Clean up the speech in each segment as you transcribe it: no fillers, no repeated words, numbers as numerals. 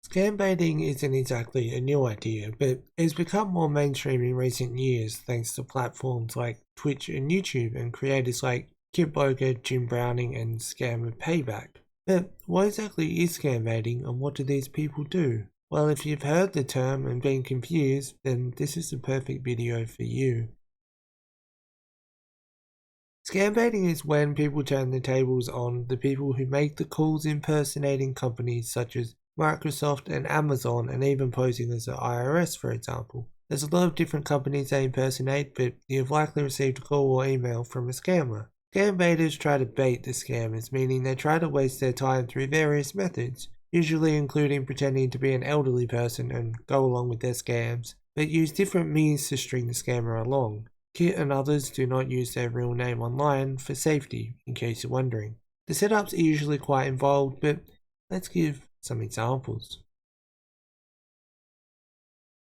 Scambaiting isn't exactly a new idea, but it's become more mainstream in recent years thanks to platforms like Twitch and YouTube and creators like Kitboga, Browning and ScammerPayback. But what exactly is scambaiting and what do these people do? Well, if you've heard the term and been confused, then this is the perfect video for you. Scambaiting is when people turn the tables on the people who make the calls impersonating companies such as Microsoft and Amazon, and even posing as the IRS, for example. There's a lot of different companies they impersonate, but you've likely received a call or email from a scammer. Scambaiters try to bait the scammers, meaning they try to waste their time through various methods, usually including pretending to be an elderly person and go along with their scams, but use different means to string the scammer along. Kit and others do not use their real name online for safety, in case you're wondering. The setups are usually quite involved, but let's give some examples.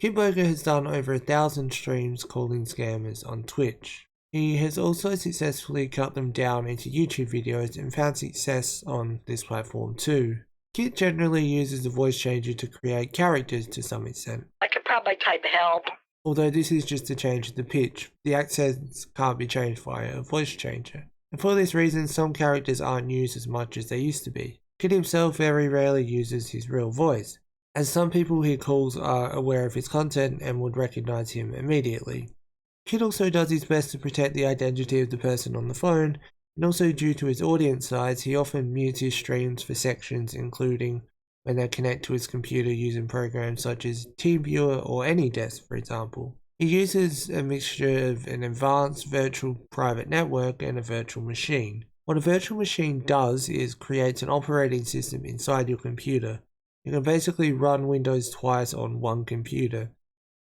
Kitboga has done over 1,000 streams calling scammers on Twitch. He has also successfully cut them down into YouTube videos and found success on this platform too. Kit generally uses a voice changer to create characters to some extent. I could probably type help. Although this is just to change the pitch, the accents can't be changed via a voice changer. And for this reason, some characters aren't used as much as they used to be. Kit himself very rarely uses his real voice, as some people he calls are aware of his content and would recognize him immediately. Kit also does his best to protect the identity of the person on the phone, and also due to his audience size, he often mutes his streams for sections including when they connect to his computer using programs such as TeamViewer or AnyDesk, for example. He uses a mixture of an advanced virtual private network and a virtual machine. What a virtual machine does is creates an operating system inside your computer. You can basically run Windows twice on one computer.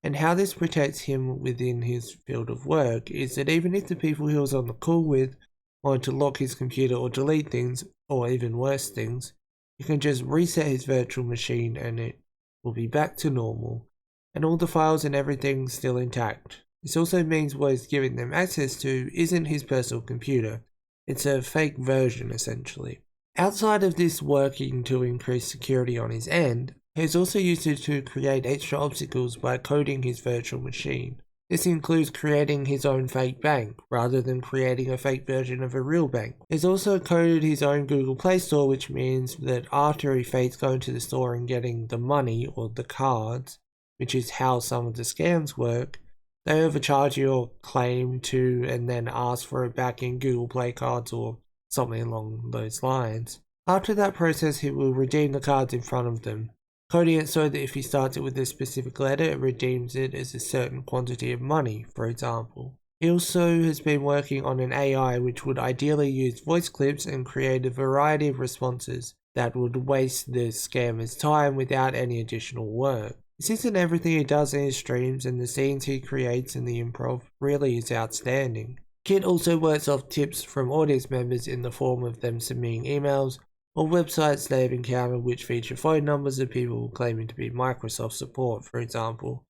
And how this protects him within his field of work is that even if the people he was on the call with wanted to lock his computer or delete things, or even worse things, you can just reset his virtual machine and it will be back to normal, and all the files and everything still intact. This also means what he's giving them access to isn't his personal computer, it's a fake version essentially. Outside of this working to increase security on his end, he's also used it to create extra obstacles by coding his virtual machine. This includes creating his own fake bank, rather than creating a fake version of a real bank. He's also coded his own Google Play Store, which means that after he fakes going to the store and getting the money or the cards, which is how some of the scams work, they overcharge you or claim to and then ask for it back in Google Play cards or something along those lines. After that process, he will redeem the cards in front of them, coding it so that if he starts it with a specific letter, it redeems it as a certain quantity of money, for example. He also has been working on an AI which would ideally use voice clips and create a variety of responses that would waste the scammer's time without any additional work. This isn't everything he does in his streams, and the scenes he creates in the improv really is outstanding. Kit also works off tips from audience members in the form of them submitting emails or websites they have encountered which feature phone numbers of people claiming to be Microsoft support, for example.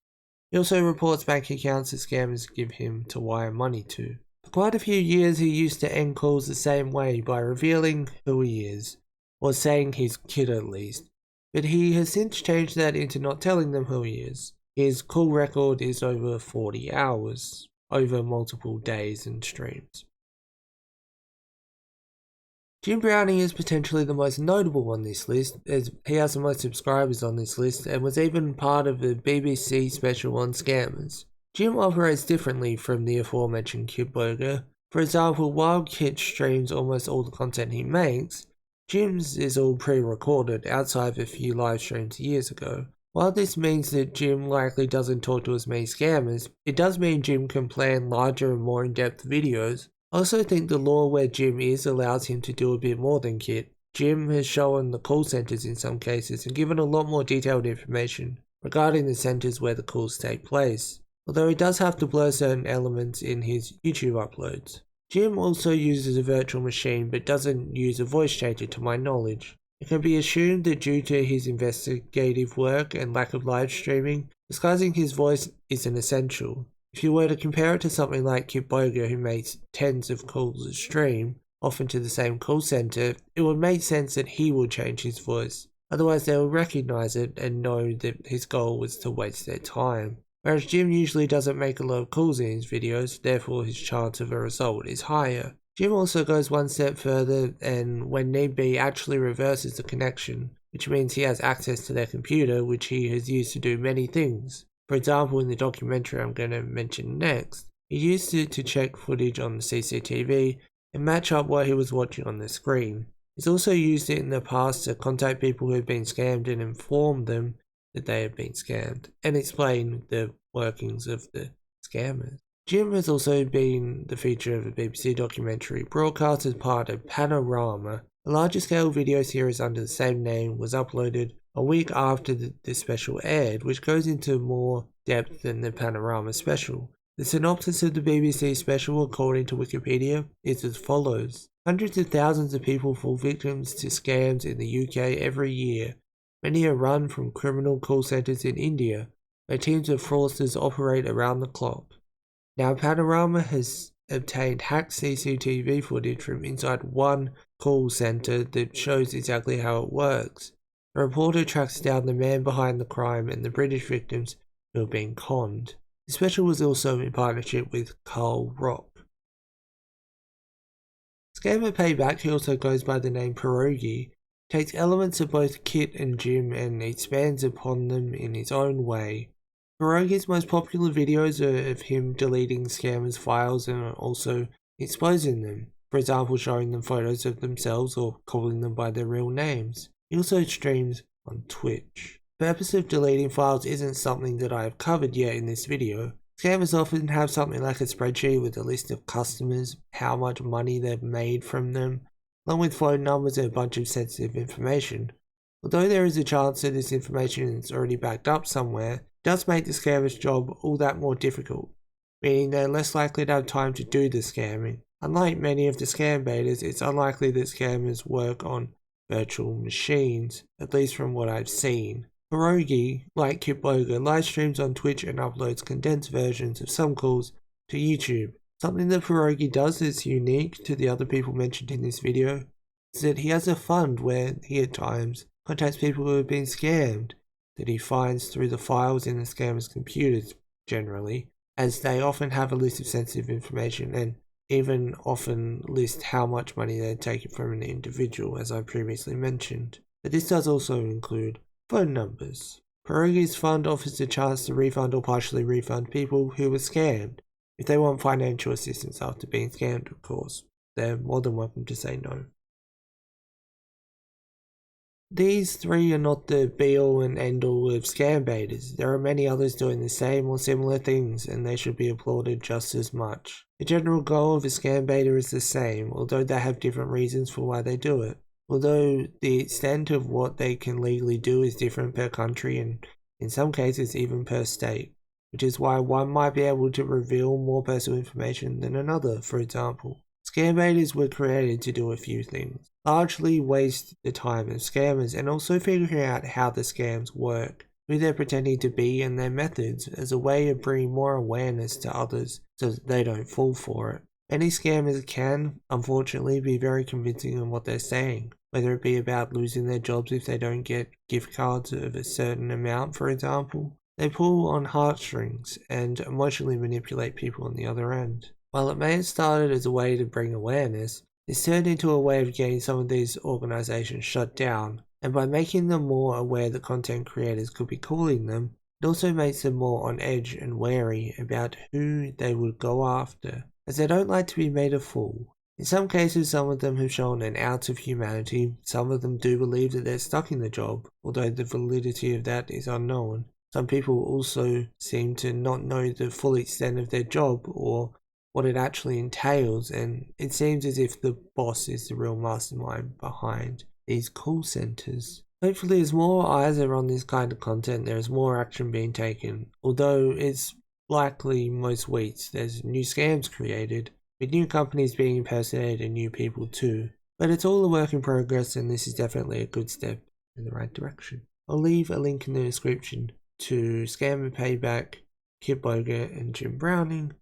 He also reports bank accounts that scammers give him to wire money to. For quite a few years he used to end calls the same way, by revealing who he is, or saying he's Kit at least, but he has since changed that into not telling them who he is. His call record is over 40 hours, over multiple days and streams. Browning is potentially the most notable on this list, as he has the most subscribers on this list and was even part of the BBC special on scammers. Jim operates differently from the aforementioned Kitboga. For example, while Kit streams almost all the content he makes, Jim's is all pre-recorded outside of a few live streams years ago. While this means that Jim likely doesn't talk to as many scammers, it does mean Jim can plan larger and more in-depth videos. I also think the law where Jim is allows him to do a bit more than Kit. Jim has shown the call centers in some cases and given a lot more detailed information regarding the centers where the calls take place, although he does have to blur certain elements in his YouTube uploads. Jim also uses a virtual machine but doesn't use a voice changer to my knowledge. It can be assumed that due to his investigative work and lack of live streaming, disguising his voice isn't essential. If you were to compare it to something like Kitboga, who makes tens of calls a stream, often to the same call center, it would make sense that he would change his voice. otherwise they will recognise it and know that his goal was to waste their time. Whereas Jim usually doesn't make a lot of calls in his videos, therefore his chance of a result is higher. Jim also goes one step further and, when need be, actually reverses the connection, which means he has access to their computer, which he has used to do many things. For example, in the documentary I'm going to mention next, he used it to check footage on the CCTV and match up what he was watching on the screen. He's also used it in the past to contact people who have been scammed and inform them that they have been scammed, and explain the workings of the scammers. Jim has also been the feature of a BBC documentary broadcast as part of Panorama. A larger scale video series under the same name was uploaded a week after the special aired, which goes into more depth than the Panorama special. The synopsis of the BBC special, according to Wikipedia, is as follows. Hundreds of thousands of people fall victims to scams in the UK every year. Many are run from criminal call centres in India, where teams of fraudsters operate around the clock. Now, Panorama has obtained hacked CCTV footage from inside one call centre that shows exactly how it works. A reporter tracks down the man behind the crime and the British victims who have been conned. The special was also in partnership with Carl Rock. ScammerPayback, who also goes by the name Pierogi, takes elements of both Kit and Jim and expands upon them in his own way. Pierogi's most popular videos are of him deleting scammers' files and also exposing them, for example showing them photos of themselves or calling them by their real names. He also streams on Twitch. The purpose of deleting files isn't something that I have covered yet in this video. Scammers often have something like a spreadsheet with a list of customers, how much money they've made from them, along with phone numbers and a bunch of sensitive information. Although there is a chance that this information is already backed up somewhere, it does make the scammer's job all that more difficult, meaning they're less likely to have time to do the scamming. Unlike many of the Scambaiters, it's unlikely that scammers work on virtual machines, at least from what I've seen. Pierogi, like Kitboga, live streams on Twitch and uploads condensed versions of some calls to YouTube. Something that Pierogi does that's unique to the other people mentioned in this video is that he has a fund where he at times contacts people who have been scammed that he finds through the files in the scammer's computers generally, as they often have a list of sensitive information and even often list how much money they're taking from an individual, as I previously mentioned. But this does also include phone numbers. Pierogi's fund offers a chance to refund or partially refund people who were scammed. If they want financial assistance after being scammed, of course, they're more than welcome to say no. These three are not the be-all and end-all of Scambaiters. There are many others doing the same or similar things, and they should be applauded just as much. The general goal of a Scambaiter is the same, although they have different reasons for why they do it. Although the extent of what they can legally do is different per country and in some cases even per state, which is why one might be able to reveal more personal information than another. For example, Scambaiters were created to do a few things. Largely waste the time of scammers and also figuring out how the scams work, who they're pretending to be and their methods, as a way of bringing more awareness to others so that they don't fall for it. Many scammers can, unfortunately, be very convincing in what they're saying, whether it be about losing their jobs if they don't get gift cards of a certain amount, for example. They pull on heartstrings and emotionally manipulate people on the other end. While it may have started as a way to bring awareness, it's turned into a way of getting some of these organizations shut down, and by making them more aware that content creators could be calling them, it also makes them more on edge and wary about who they would go after, as they don't like to be made a fool. In some cases, some of them have shown an ounce of humanity. Some of them do believe that they're stuck in the job, although the validity of that is unknown. Some people also seem to not know the full extent of their job or what it actually entails, and it seems as if the boss is the real mastermind behind these call centers. Hopefully, as more eyes are on this kind of content, there is more action being taken, although it's likely most weeks there's new scams created, with new companies being impersonated and new people too. But it's all a work in progress, and this is definitely a good step in the right direction. I'll leave a link in the description to ScammerPayback, Kitboga and Jim Browning,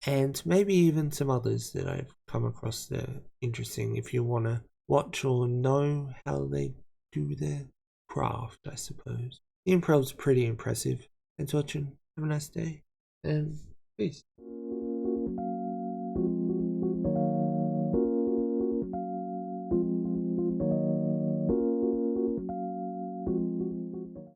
and maybe even some others that I've come across that are interesting if you want to watch or know how they do their craft, I suppose. The improv's pretty impressive. Thanks for watching. Have a nice day. And peace.